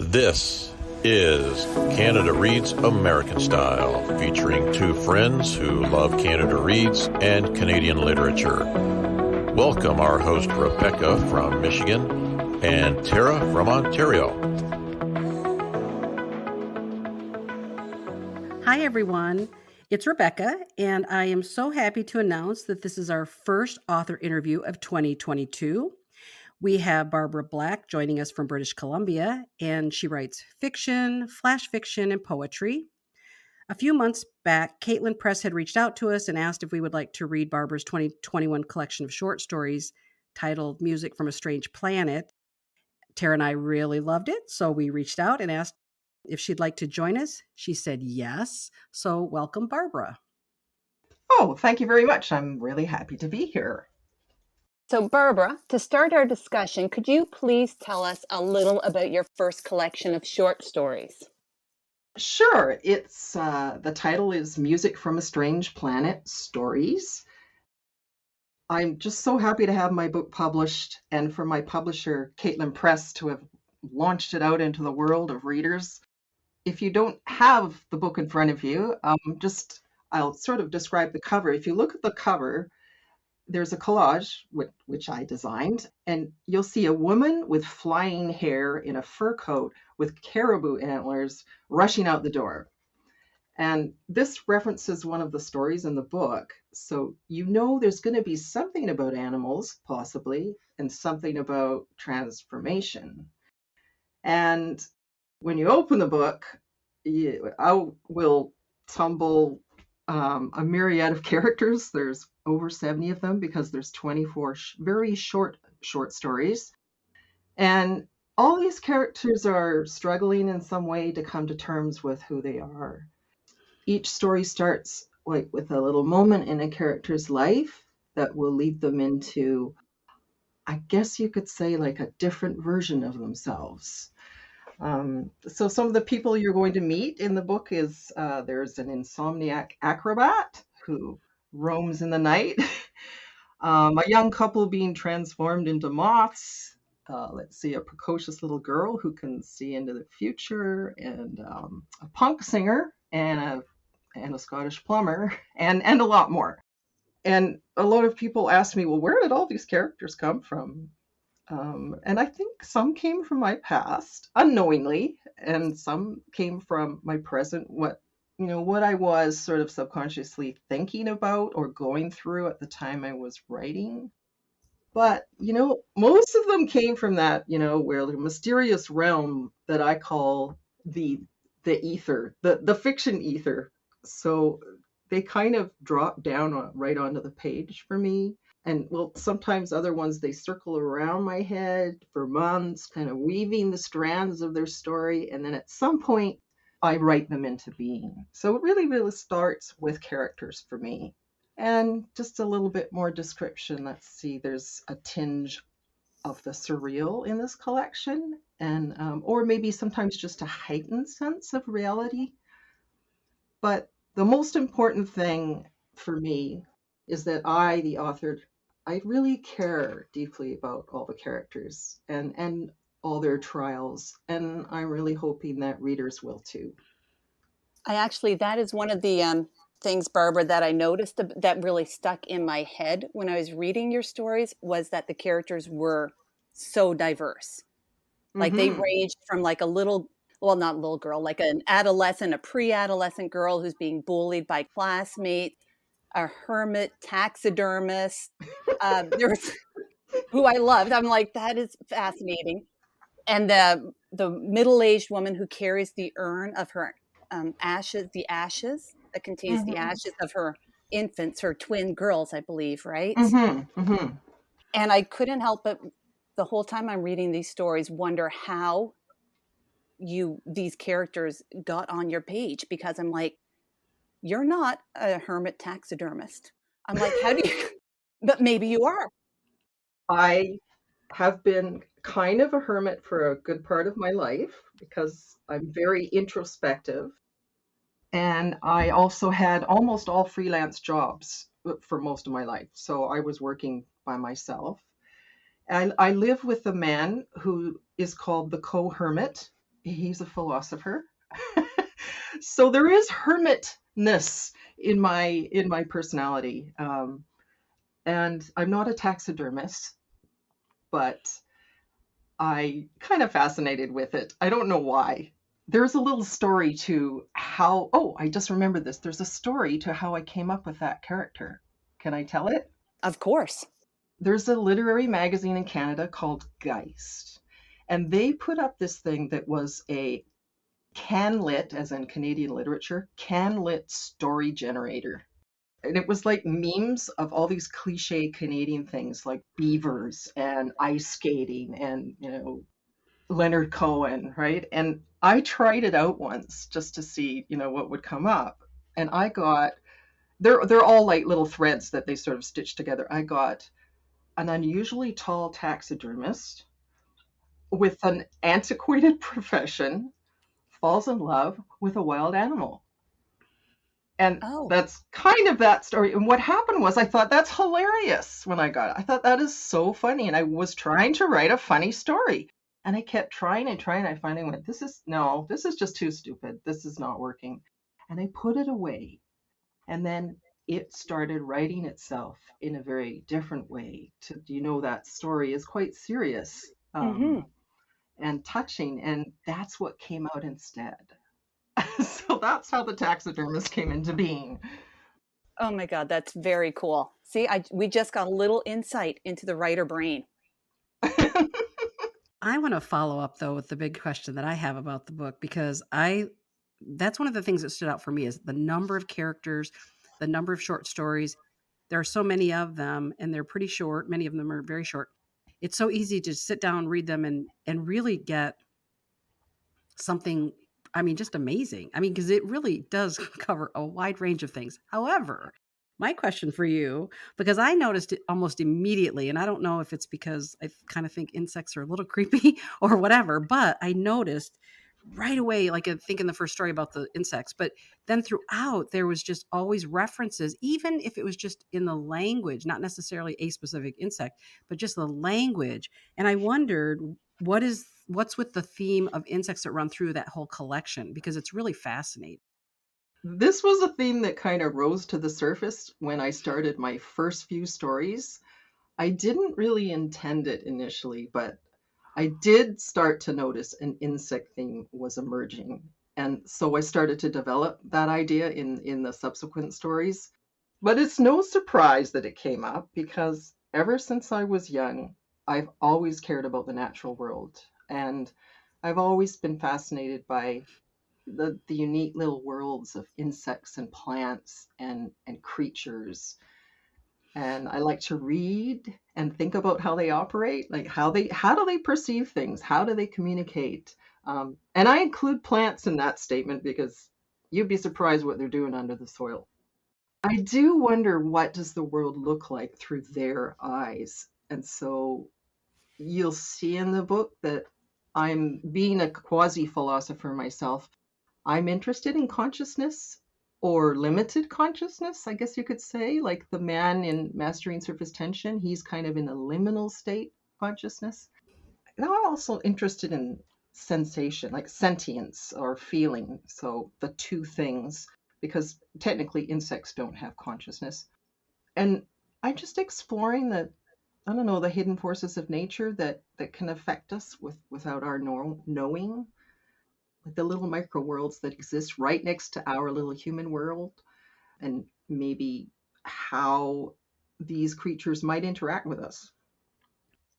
This is Canada Reads American Style, featuring two friends who love Canada Reads and Canadian literature. Welcome our host Rebecca from Michigan and Tara from Ontario. Hi everyone, it's Rebecca, and I am so happy to announce that this is our first author interview of 2022. We have Barbara Black joining us from British Columbia, and she writes fiction, flash fiction, and poetry. A few months back, Caitlin Press had reached out to us and asked if we would like to read Barbara's 2021 collection of short stories titled Music from a Strange Planet. Tara and I really loved it, so we reached out and asked if she'd like to join us. She said yes. So welcome, Barbara. Oh, thank you very much. I'm really happy to be here. So Barbara, to start our discussion, could you please tell us a little about your first collection of short stories? Sure. It's the title is Music from a Strange Planet Stories. I'm just so happy to have my book published and for my publisher, Caitlin Press, to have launched it out into the world of readers. If you don't have the book in front of you, I'll sort of describe the cover. If you look at the cover, there's a collage which I designed, and you'll see a woman with flying hair in a fur coat with caribou antlers rushing out the door. And this references one of the stories in the book. So you know there's going to be something about animals, possibly, and something about transformation. And when you open the book, I will tumble a myriad of characters. There's over 70 of them because there's 24 very short stories. And all these characters are struggling in some way to come to terms with who they are. Each story starts with a little moment in a character's life that will lead them into, I guess you could say, like a different version of themselves. So some of the people you're going to meet in the book is there's an insomniac acrobat who roams in the night, a young couple being transformed into moths, a precocious little girl who can see into the future, and a punk singer and a Scottish plumber, and a lot more. And a lot of people ask me, well, where did all these characters come from? And I think some came from my past unknowingly, and some came from my present, what I was sort of subconsciously thinking about or going through at the time I was writing. But, most of them came from that, where the mysterious realm that I call the ether, the fiction ether. So they kind of drop down right onto the page for me. And sometimes other ones, they circle around my head for months, kind of weaving the strands of their story. And then at some point, I write them into being. So it really, really starts with characters for me. And just a little bit more description. Let's see, there's a tinge of the surreal in this collection, and or maybe sometimes just a heightened sense of reality. But the most important thing for me is that I, the author, I really care deeply about all the characters and all their trials, and I'm really hoping that readers will too. That is one of the things, Barbara, that I noticed that really stuck in my head when I was reading your stories, was that the characters were so diverse. Like they ranged from like not a little girl, like an adolescent, a pre-adolescent girl who's being bullied by classmates, a hermit taxidermist. There's who I loved. I'm like, that is fascinating. And the middle-aged woman who carries the urn of her ashes that contains the ashes of her infants, her twin girls, I believe, right? And I couldn't help but the whole time I'm reading these stories wonder how these characters got on your page, because I'm like, you're not a hermit taxidermist. I'm like, how do you, but maybe you are. I have been kind of a hermit for a good part of my life because I'm very introspective. And I also had almost all freelance jobs for most of my life. So I was working by myself. And I live with a man who is called the co-hermit. He's a philosopher. So there is hermitness in my personality. And I'm not a taxidermist, but I kind of fascinated with it. I don't know why. There's a little story to how, oh, I just remembered this. There's a story to how I came up with that character. Can I tell it? Of course. There's a literary magazine in Canada called Geist, and they put up this thing that was a CanLit, as in Canadian literature, CanLit story generator. And it was like memes of all these cliche Canadian things like beavers and ice skating and, Leonard Cohen, right? And I tried it out once just to see, what would come up. And I got they're all like little threads that they sort of stitch together. I got an unusually tall taxidermist with an antiquated profession falls in love with a wild animal. And Oh. that's kind of that story. And what happened was I thought that's hilarious when I got it. I thought that is so funny. And I was trying to write a funny story. And I kept trying and trying. I finally went, this is just too stupid. This is not working. And I put it away. And then it started writing itself in a very different way. That story is quite serious, Mm-hmm. and touching. And that's what came out instead. So that's how the taxidermist came into being. Oh my God, that's very cool. See, we just got a little insight into the writer brain. I want to follow up though with the big question that I have about the book because that's one of the things that stood out for me is the number of characters, the number of short stories. There are so many of them and they're pretty short. Many of them are very short. It's so easy to sit down, read them and really get something, I mean, just amazing. I mean, because it really does cover a wide range of things. However, my question for you, because I noticed it almost immediately, and I don't know if it's because I kind of think insects are a little creepy or whatever, but I noticed right away, like I think in the first story about the insects, but then throughout there was just always references, even if it was just in the language, not necessarily a specific insect, but just the language. And I wondered what's with the theme of insects that run through that whole collection because it's really fascinating. This was a theme that kind of rose to the surface when I started my first few stories. I didn't really intend it initially, but I did start to notice an insect theme was emerging. And so I started to develop that idea in the subsequent stories. But it's no surprise that it came up because ever since I was young, I've always cared about the natural world. And I've always been fascinated by the unique little worlds of insects and plants and creatures. And I like to read and think about how they operate, like how do they perceive things, how do they communicate, and I include plants in that statement because you'd be surprised what they're doing under the soil. I do wonder what does the world look like through their eyes, and so you'll see in the book that I'm being a quasi philosopher myself. I'm interested in consciousness or limited consciousness, I guess you could say. Like the man in Mastering Surface Tension, he's kind of in a liminal state consciousness. And I'm also interested in sensation, like sentience or feeling. So the two things, because technically insects don't have consciousness. And I'm just exploring I don't know, the hidden forces of nature that can affect us without our knowing, like the little micro worlds that exist right next to our little human world, and maybe how these creatures might interact with us,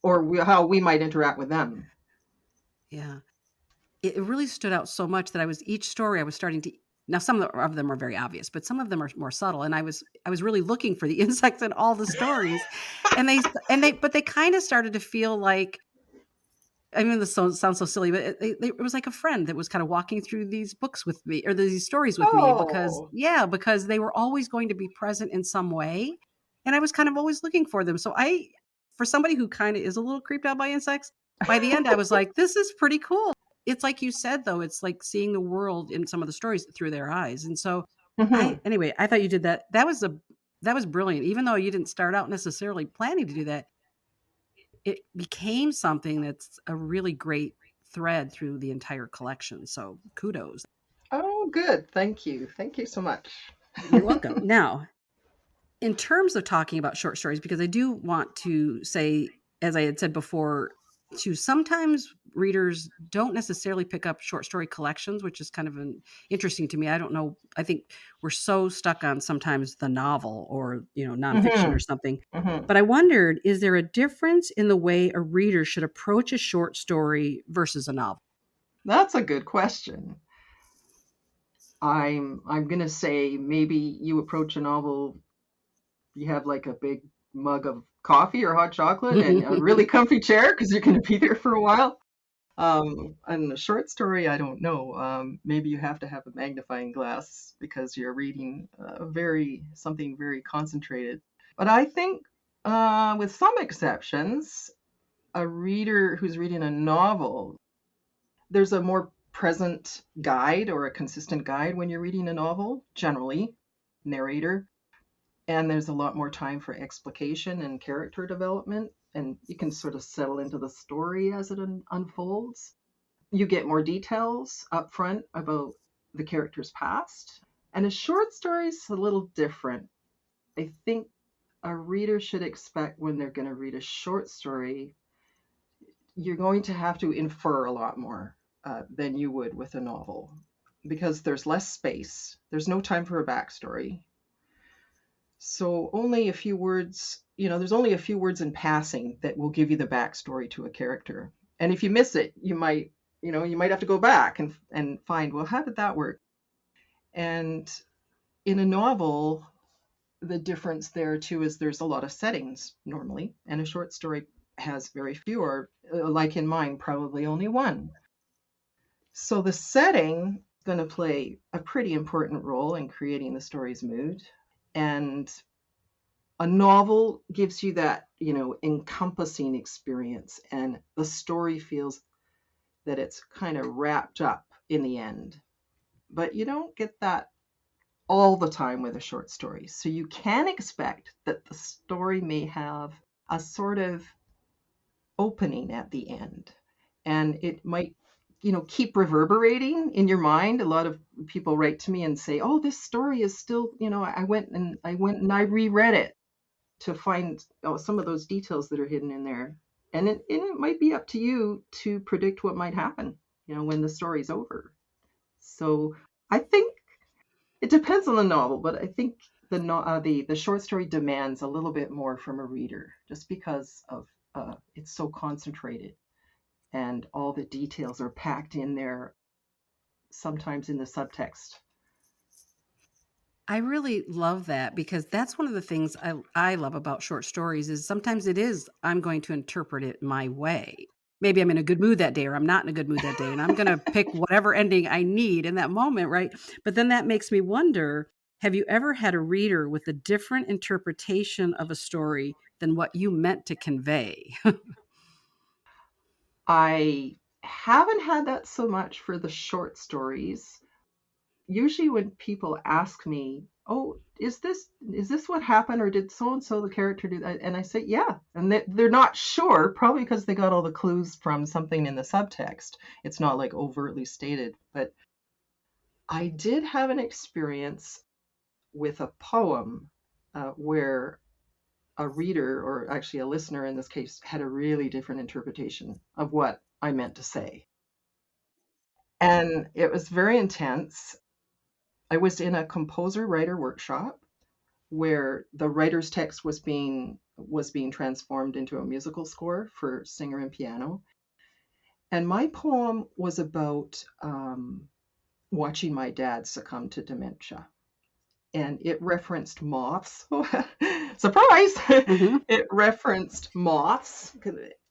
or how we might interact with them. Yeah. It really stood out so much that each story I was starting to now some of them are very obvious, but some of them are more subtle, and I was really looking for the insects in all the stories, but they kinda started to feel like I mean, this sounds so silly, but it was like a friend that was kind of walking through these books with me or these stories with me because Oh, yeah, because they were always going to be present in some way, and I was kind of always looking for them. So for somebody who kind of is a little creeped out by insects, by the end I was like, this is pretty cool. It's like you said though, it's like seeing the world in some of the stories through their eyes. And so hmm. I thought you did that. That was brilliant. Even though you didn't start out necessarily planning to do that, it became something that's a really great thread through the entire collection. So kudos. Oh, good. Thank you. Thank you so much. You're welcome. Now, in terms of talking about short stories, because I do want to say, as I had said before, to sometimes readers don't necessarily pick up short story collections, which is kind of interesting to me. I don't know. I think we're so stuck on sometimes the novel or, nonfiction or Hmm. something. Hmm. But I wondered, is there a difference in the way a reader should approach a short story versus a novel? That's a good question. I'm gonna say maybe you approach a novel, you have like a big mug of coffee or hot chocolate and a really comfy chair because you're gonna be there for a while. And a short story, I don't know. Maybe you have to have a magnifying glass because you're reading something very concentrated. But I think, with some exceptions, a reader who's reading a novel, there's a more present guide or a consistent guide when you're reading a novel, generally, narrator, and there's a lot more time for explication and character development, and you can sort of settle into the story as it unfolds. You get more details up front about the character's past. And a short story is a little different. I think a reader should expect when they're going to read a short story, you're going to have to infer a lot more than you would with a novel because there's less space. There's no time for a backstory. So only a few words, there's only a few words in passing that will give you the backstory to a character. And if you miss it, you might have to go back and find, well, how did that work? And in a novel, the difference there too is there's a lot of settings normally, and a short story has very few, or like in mine, probably only one. So the setting is going to play a pretty important role in creating the story's mood. And a novel gives you that, encompassing experience, and the story feels that it's kind of wrapped up in the end. But you don't get that all the time with a short story. So you can expect that the story may have a sort of opening at the end, and it might keep reverberating in your mind. A lot of people write to me and say, oh, this story is still, I went and I reread it to find some of those details that are hidden in there. And it might be up to you to predict what might happen, when the story's over. So I think it depends on the novel, but I think the short story demands a little bit more from a reader, just because of it's so concentrated and all the details are packed in there, sometimes in the subtext. I really love that because that's one of the things I love about short stories is sometimes it is I'm going to interpret it my way. Maybe I'm in a good mood that day or I'm not in a good mood that day and I'm going to pick whatever ending I need in that moment, right? But then that makes me wonder, have you ever had a reader with a different interpretation of a story than what you meant to convey? I haven't had that so much for the short stories. Usually when people ask me, oh, is this what happened, or did so and so the character do that, and I say yeah, and they're not sure, probably because they got all the clues from something in the subtext. It's not like overtly stated. But I did have an experience with a poem, where a reader, or actually a listener in this case, had a really different interpretation of what I meant to say. And it was very intense. I was in a composer writer workshop where the writer's text was being transformed into a musical score for singer and piano. And my poem was about watching my dad succumb to dementia. And it referenced moths. Surprise! Hmm. It referenced moths,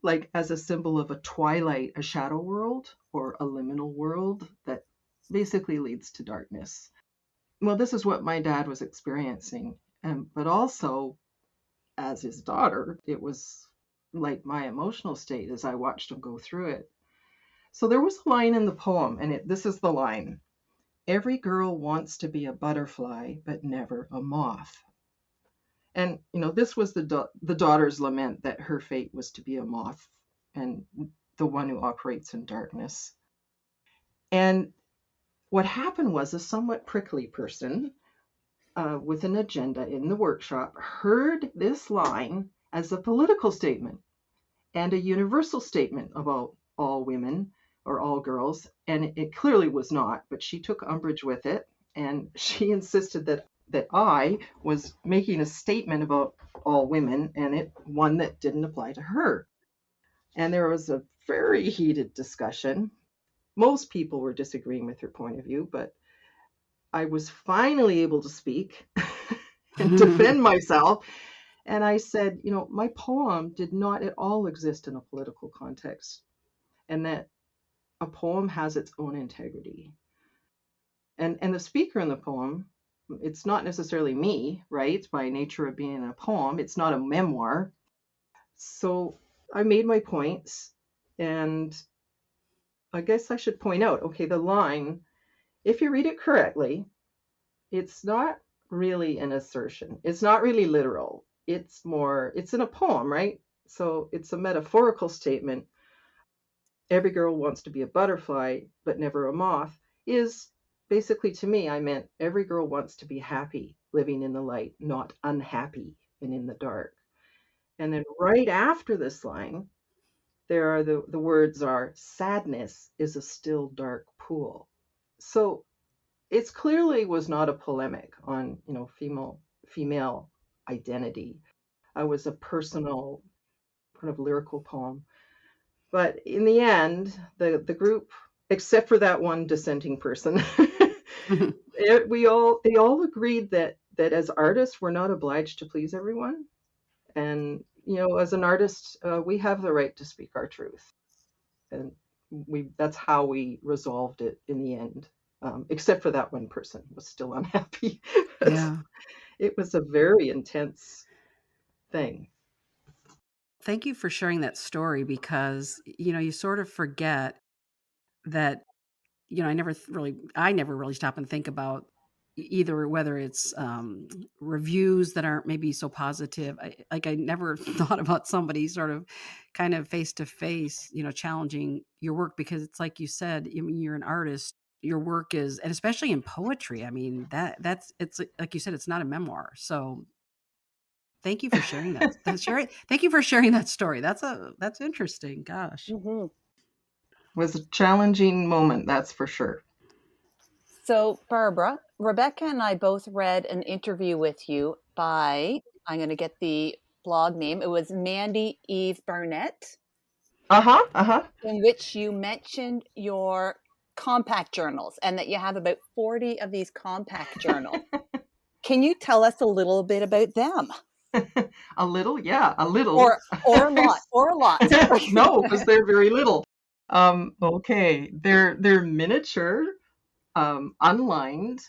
like as a symbol of a twilight, a shadow world, or a liminal world that basically leads to darkness. Well, this is what my dad was experiencing. But also, as his daughter, it was like my emotional state as I watched him go through it. So there was a line in the poem, and this is the line: every girl wants to be a butterfly, but never a moth. And this was the daughter's lament, that her fate was to be a moth. And the one who operates in darkness. And what happened was a somewhat prickly person with an agenda in the workshop heard this line as a political statement and a universal statement about all women or all girls. And it clearly was not, but she took umbrage with it. And she insisted that I was making a statement about all women and one that didn't apply to her. And there was a very heated discussion. Most people were disagreeing with her point of view, but I was finally able to speak and defend myself. And I said, my poem did not at all exist in a political context, and that a poem has its own integrity. And the speaker in the poem, it's not necessarily me, right? By nature of being a poem, it's not a memoir. So I made my points, and I guess I should point out, okay, the line, if you read it correctly, it's not really an assertion. It's not really literal. It's in a poem, right? So it's a metaphorical statement. Every girl wants to be a butterfly, but never a moth, is basically, to me, I meant every girl wants to be happy living in the light, not unhappy and in the dark. And then right after this line, there are the words are, sadness is a still dark pool. So it's clearly was not a polemic on, female identity. It was a personal kind of lyrical poem. But in the end, the group, except for that one dissenting person, they all agreed that as artists, we're not obliged to please everyone. And, as an artist, we have the right to speak our truth. And that's how we resolved it in the end. Except for that one person was still unhappy. Yeah. It was a very intense thing. Thank you for sharing that story because, you sort of forget that, I never really stop and think about either whether it's reviews that aren't maybe so positive. I never thought about somebody sort of kind of face to face, challenging your work, because it's like you said, I mean, you're an artist. Your work is, and especially in poetry, I mean, it's like you said, it's not a memoir. So thank you for sharing that. Thank you for sharing that story. That's interesting. Gosh. Mm-hmm. It was a challenging moment, that's for sure. So, Barbara, Rebecca and I both read an interview with you by, I'm going to get the blog name, it was Mandy Eve Barnett, in which you mentioned your compact journals and that you have about 40 of these compact journals. Can you tell us a little bit about them? A little, yeah, a little. Or a lot. No, because they're very little. Okay, they're miniature, unlined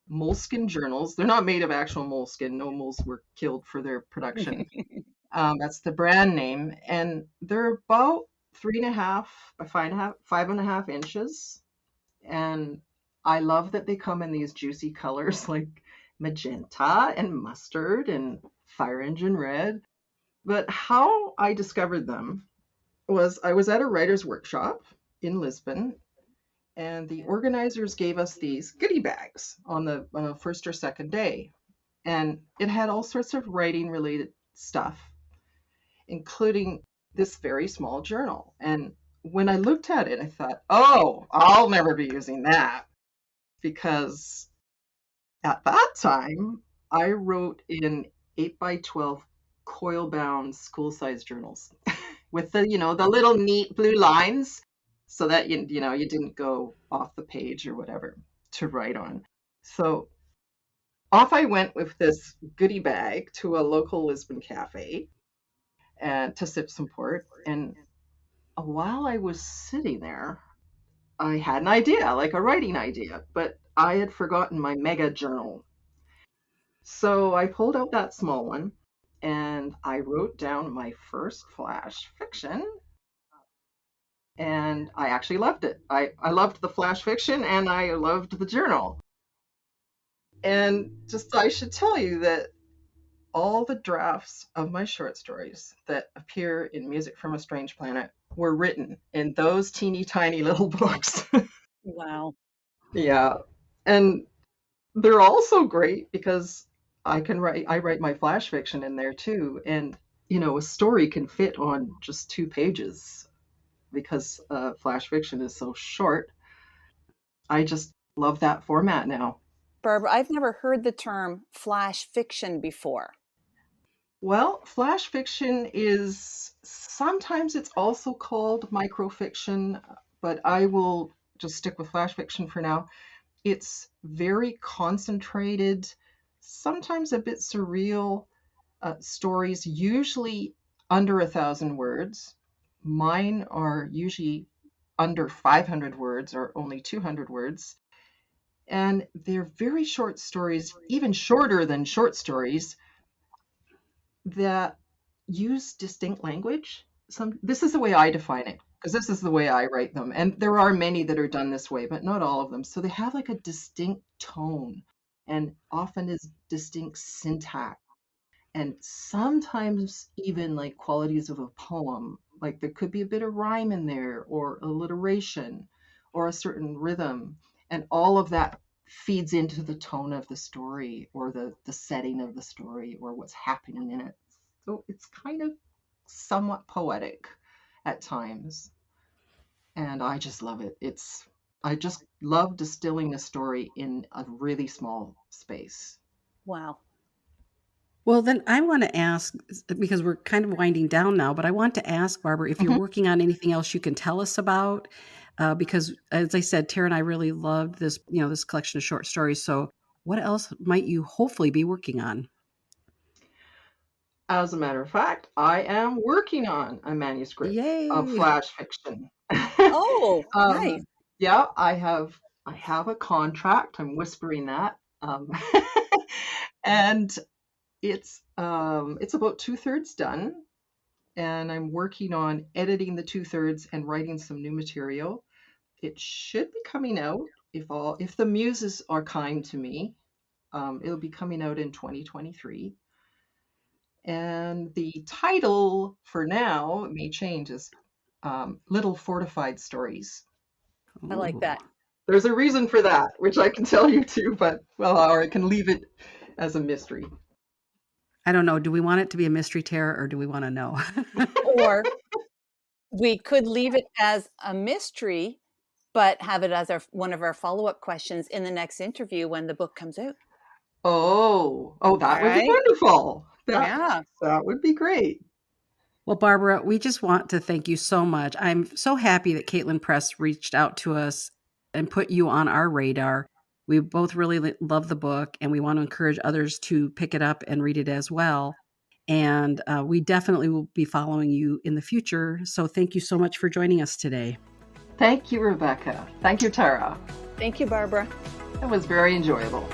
moleskin journals. They're not made of actual moleskin. No moles were killed for their production. That's the brand name, and they're about 3.5 by 5.5 inches. And I love that they come in these juicy colors like magenta and mustard and fire engine red. But how I discovered them was I was at a writer's workshop in Lisbon, and the organizers gave us these goodie bags on the first or second day. And it had all sorts of writing related stuff, including this very small journal. And when I looked at it, I thought, oh, I'll never be using that, because at that time I wrote in 8 by 12 coil bound school size journals with the little neat blue lines, so that you didn't go off the page or whatever to write on. So off I went with this goodie bag to a local Lisbon cafe and to sip some port. And while I was sitting there, I had an idea, like a writing idea, but I had forgotten my mega journal. So I pulled out that small one and I wrote down my first flash fiction. And I actually loved it. I loved the flash fiction and I loved the journal. And just I should tell you that all the drafts of my short stories that appear in Music from a Strange Planet were written in those teeny tiny little books. Wow. Yeah. And they're also great because I write my flash fiction in there too. And, a story can fit on just 2 pages because flash fiction is so short. I just love that format now. Barbara, I've never heard the term flash fiction before. Well, flash fiction is sometimes it's also called microfiction, but I will just stick with flash fiction for now. It's very concentrated, sometimes a bit surreal stories, usually under 1,000 words. Mine are usually under 500 words or only 200 words. And they're very short stories, even shorter than short stories, that use distinct language. This is the way I define it, because this is the way I write them. And there are many that are done this way, but not all of them. So they have like a distinct tone and often is distinct syntax and sometimes even like qualities of a poem. Like there could be a bit of rhyme in there or alliteration or a certain rhythm. And all of that feeds into the tone of the story or the setting of the story or what's happening in it. So it's kind of somewhat poetic at times. And I just love it. I just love distilling a story in a really small space. Wow. Well, then I want to ask, because we're kind of winding down now, but I want to ask, Barbara, if you're Mhm. working on anything else you can tell us about, because as I said, Tara and I really loved this, this collection of short stories. So what else might you hopefully be working on? As a matter of fact, I am working on a manuscript of Yay. flash fiction. Oh, nice. Yeah, I have a contract. I'm whispering that. And it's about 2/3 done, and I'm working on editing the 2/3 and writing some new material. It should be coming out if the muses are kind to me. It'll be coming out in 2023. And the title for now, it may change, is Little Fortified Stories. I like Ooh. that. There's a reason for that, which I can tell you too, but well, or I can leave it as a mystery. I don't know. Do we want it to be a mystery, Tara, or do we want to know? Or we could leave it as a mystery, but have it as one of our follow-up questions in the next interview when the book comes out. Oh, All that would be right. wonderful. Yeah. That would be great. Well, Barbara, we just want to thank you so much. I'm so happy that Caitlin Press reached out to us and put you on our radar. We both really love the book, and we want to encourage others to pick it up and read it as well. And we definitely will be following you in the future. So thank you so much for joining us today. Thank you, Rebecca. Thank you, Tara. Thank you, Barbara. That was very enjoyable.